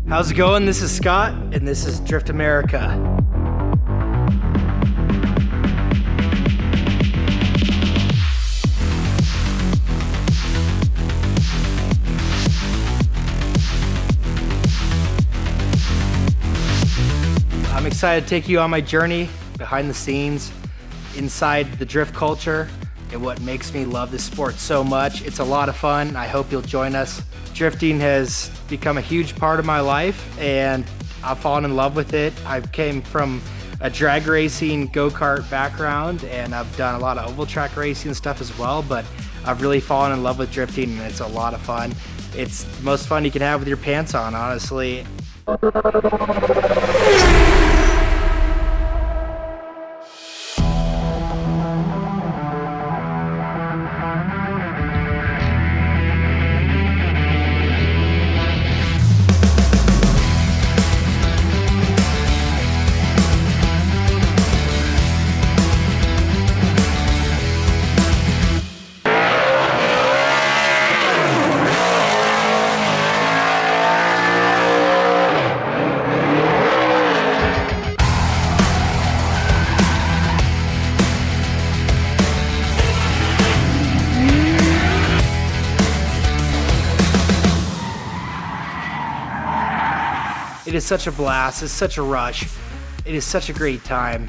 How's it going? This is Scott, and this is Drift America. I'm excited to take you on my journey behind the scenes, inside the drift culture, and what makes me love this sport so much. It's a lot of fun. I hope you'll join us. Drifting has become a huge part of my life, and I've fallen in love with it. I came from a drag racing go-kart background, and I've done a lot of oval track racing and stuff as well, but I've really fallen in love with drifting, and it's a lot of fun. It's the most fun you can have with your pants on, honestly. It is such a blast, it's such a rush, it is such a great time.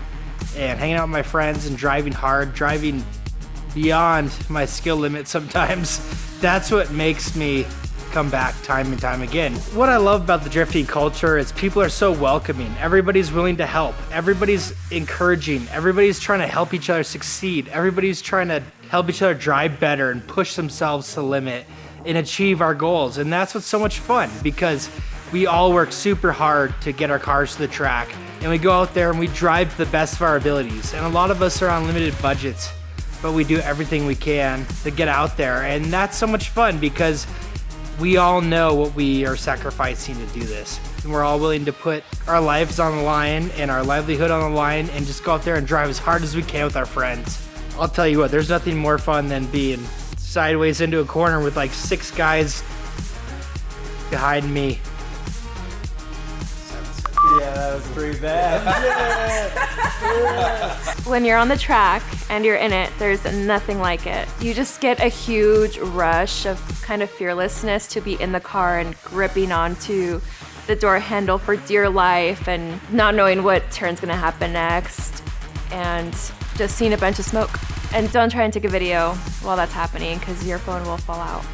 And hanging out with my friends and driving hard, driving beyond my skill limit sometimes, that's what makes me come back time and time again. What I love about the drifting culture is people are so welcoming. Everybody's willing to help, everybody's encouraging, everybody's trying to help each other succeed, everybody's trying to help each other drive better and push themselves to the limit and achieve our goals. And that's what's so much fun, because we all work super hard to get our cars to the track, and we go out there and we drive to the best of our abilities. And a lot of us are on limited budgets, but we do everything we can to get out there. And that's so much fun because we all know what we are sacrificing to do this. And we're all willing to put our lives on the line and our livelihood on the line and just go out there and drive as hard as we can with our friends. I'll tell you what, there's nothing more fun than being sideways into a corner with like 6 guys behind me. Yeah, that was pretty bad. When you're on the track and you're in it, there's nothing like it. You just get a huge rush of kind of fearlessness to be in the car and gripping onto the door handle for dear life and not knowing what turn's gonna happen next and just seeing a bunch of smoke. And don't try and take a video while that's happening because your phone will fall out.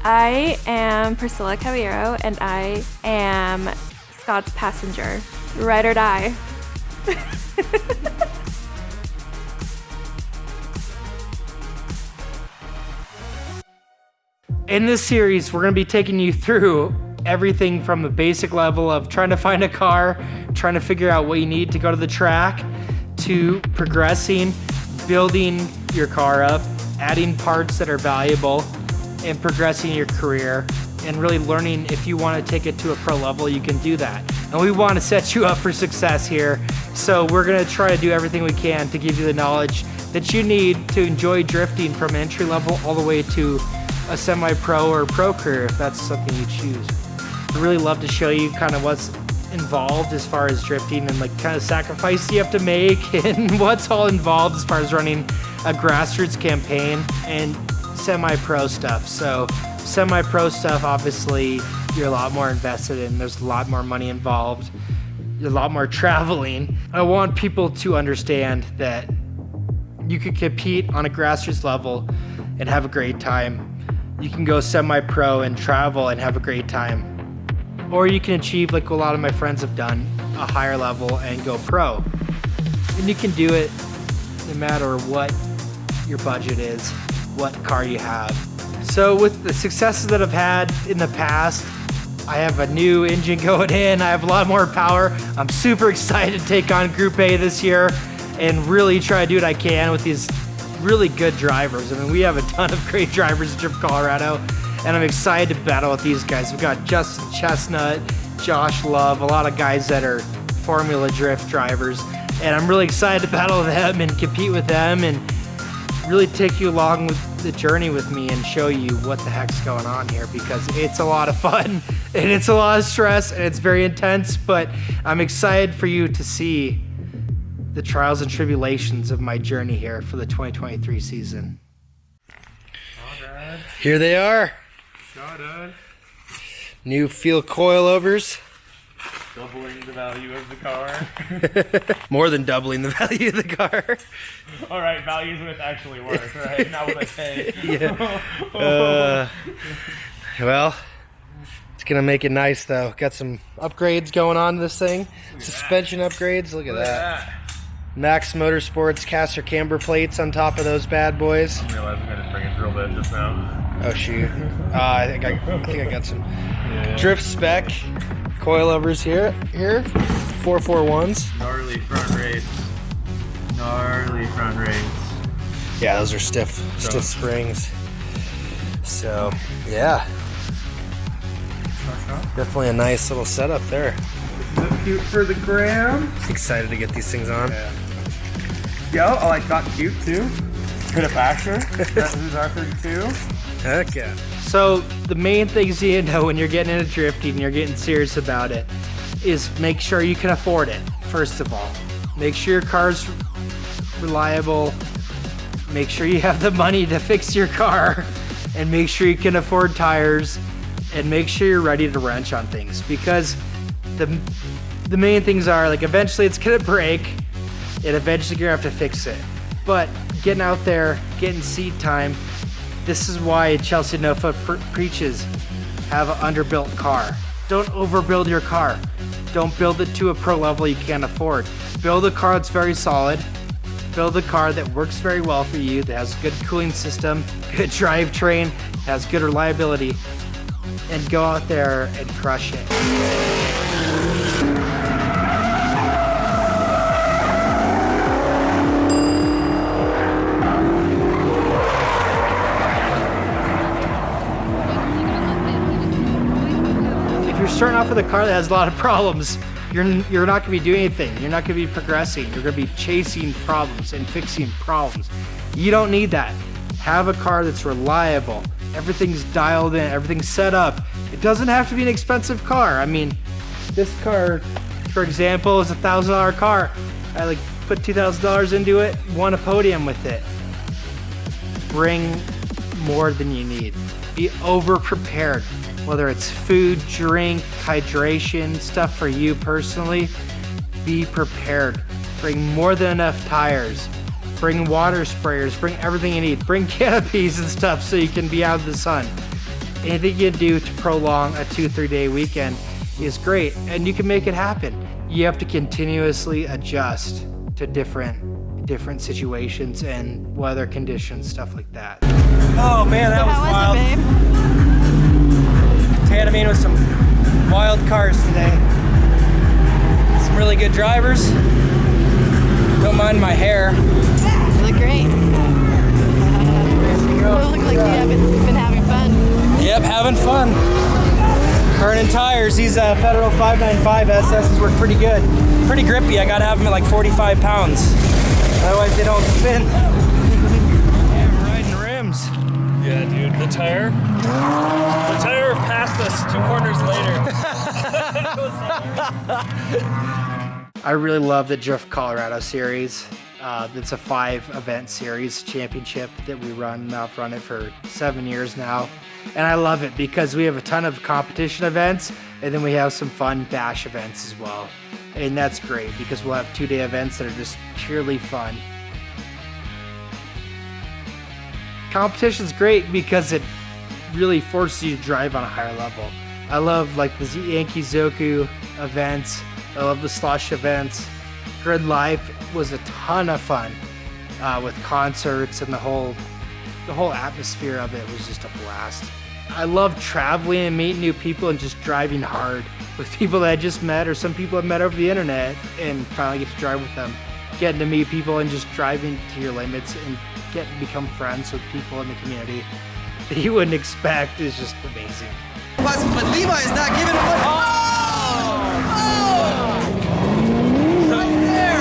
I am Priscilla Caballero, and I am Scott's passenger. Ride or die. In this series, we're going to be taking you through everything from the basic level of trying to find a car, trying to figure out what you need to go to the track, to progressing, building your car up, adding parts that are valuable, and progressing your career, and really learning if you want to take it to a pro level, you can do that. And we want to set you up for success here. So we're going to try to do everything we can to give you the knowledge that you need to enjoy drifting from entry level all the way to a semi-pro or pro career, if that's something you choose. I'd really love to show you kind of what's involved as far as drifting and like kind of sacrifice you have to make and what's all involved as far as running a grassroots campaign and semi-pro stuff. So semi-pro stuff, obviously you're a lot more invested in, there's a lot more money involved, a lot more traveling. I want people to understand that you could compete on a grassroots level and have a great time. You can go semi-pro and travel and have a great time. Or you can achieve, like a lot of my friends have done, a higher level and go pro. And you can do it no matter what your budget is, what car you have. So with the successes that I've had in the past, I have a new engine going in, I have a lot more power. I'm super excited to take on Group A this year and really try to do what I can with these really good drivers. I mean, we have a ton of great drivers in Drift Colorado, and I'm excited to battle with these guys. We've got Justin Chestnut, Josh Love, a lot of guys that are Formula Drift drivers, and I'm really excited to battle them and compete with them and really take you along with the journey with me and show you what the heck's going on here, because it's a lot of fun and it's a lot of stress and it's very intense, but I'm excited for you to see the trials and tribulations of my journey here for the 2023 season. Here they are. New fuel coilovers. Doubling the value of the car. More than doubling the value of the car. All right, value's what it's actually worth, right? Not what I pay. Yeah. Well, it's gonna make it nice though. Got some upgrades going on to this thing. Suspension upgrades. Look at that. Max Motorsports caster camber plates on top of those bad boys. I realized I just bring a drill bit just now. Oh shoot! I think I got some drift spec coilovers here. 441s. Gnarly front rates. Gnarly front rates. Yeah, those are stiff springs. So yeah, definitely a nice little setup there. Is this cute for the gram? Excited to get these things on. Yo, oh, I got cute too. Hit a basher. This is R32. Heck yeah. So the main things you need to know when you're getting into drifting and you're getting serious about it is make sure you can afford it, first of all. Make sure your car's reliable. Make sure you have the money to fix your car, and make sure you can afford tires, and make sure you're ready to wrench on things, because the main things are, like, eventually it's gonna break and eventually you're gonna have to fix it. But getting out there, getting seat time, this is why Chelsea Nofa preaches, have an underbuilt car. Don't overbuild your car. Don't build it to a pro level you can't afford. Build a car that's very solid. Build a car that works very well for you, that has a good cooling system, good drivetrain, has good reliability, and go out there and crush it. Starting off with a car that has a lot of problems, you're not going to be doing anything. You're not going to be progressing. You're going to be chasing problems and fixing problems. You don't need that. Have a car that's reliable. Everything's dialed in. Everything's set up. It doesn't have to be an expensive car. I mean, this car, for example, is a $1,000 car. I put $2,000 into it, won a podium with it. Bring more than you need. Be over prepared. Whether it's food, drink, hydration, stuff for you personally, be prepared. Bring more than enough tires. Bring water sprayers, bring everything you need. Bring canopies and stuff so you can be out of the sun. Anything you can do to prolong a 2-3 day weekend is great, and you can make it happen. You have to continuously adjust to different situations and weather conditions, stuff like that. Oh man, that was wild. How was it, babe? Tanamine with some wild cars today. Some really good drivers. Don't mind my hair. You look great. You look like you've been having fun. Yep, having fun. Burning tires. These Federal 595 SSs work pretty good. Pretty grippy. I gotta have them at like 45 pounds. Otherwise they don't spin. Yeah, I'm riding rims. Yeah, dude, the tire passed us 2 corners later. I really love the Drift Colorado series. It's a 5-event series championship that we run. I've run it for 7 years now. And I love it because we have a ton of competition events, and then we have some fun bash events as well. And that's great because we'll have 2-day events that are just purely fun. Competition's great because it really forces you to drive on a higher level. I love the Yankee Zoku events. I love the slush events. Grid Life was a ton of fun with concerts, and the whole atmosphere of it was just a blast. I love traveling and meeting new people and just driving hard with people that I just met, or some people I've met over the internet, and finally get to drive with them. Getting to meet people and just driving to your limits and getting to become friends with people in the community that you wouldn't expect is just amazing. But Levi is not giving it away. Right there.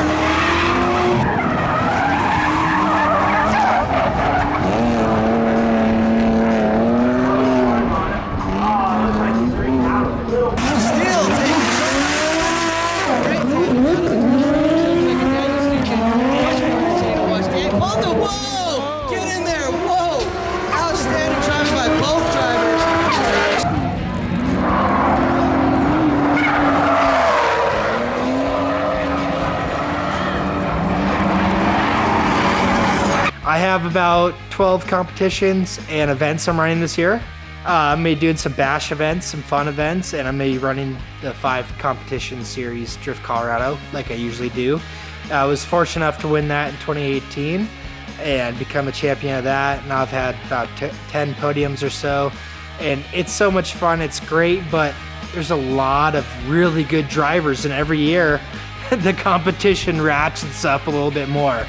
have about 12 competitions and events I'm running this year. I'm going to be doing some bash events, some fun events, and I'm going to be running the 5 competition series Drift Colorado like I usually do. I was fortunate enough to win that in 2018 and become a champion of that. Now I've had about 10 podiums or so, and it's so much fun. It's great, but there's a lot of really good drivers, and every year the competition ratchets up a little bit more.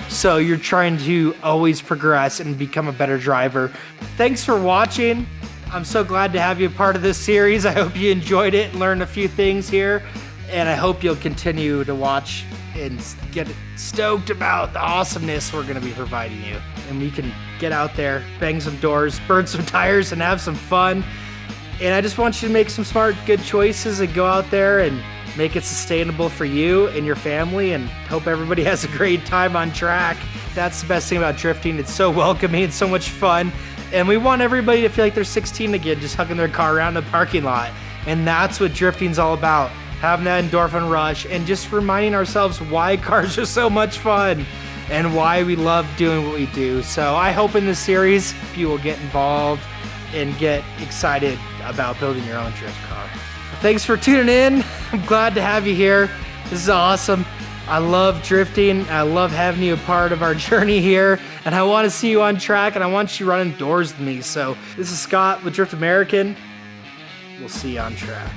So you're trying to always progress and become a better driver. Thanks for watching. I'm so glad to have you a part of this series. I hope you enjoyed it and learned a few things here. And I hope you'll continue to watch and get stoked about the awesomeness we're gonna be providing you. And we can get out there, bang some doors, burn some tires, and have some fun. And I just want you to make some smart, good choices and go out there and make it sustainable for you and your family, and hope everybody has a great time on track. That's the best thing about drifting. It's so welcoming, it's so much fun. And we want everybody to feel like they're 16 again, just hugging their car around the parking lot. And that's what drifting's all about. Having that endorphin rush and just reminding ourselves why cars are so much fun and why we love doing what we do. So I hope in this series you will get involved and get excited about building your own drift car. Thanks for tuning in. I'm glad to have you here. This is awesome. I love drifting. I love having you a part of our journey here. And I want to see you on track, and I want you running doors with me. So this is Scott with Drift American. We'll see you on track.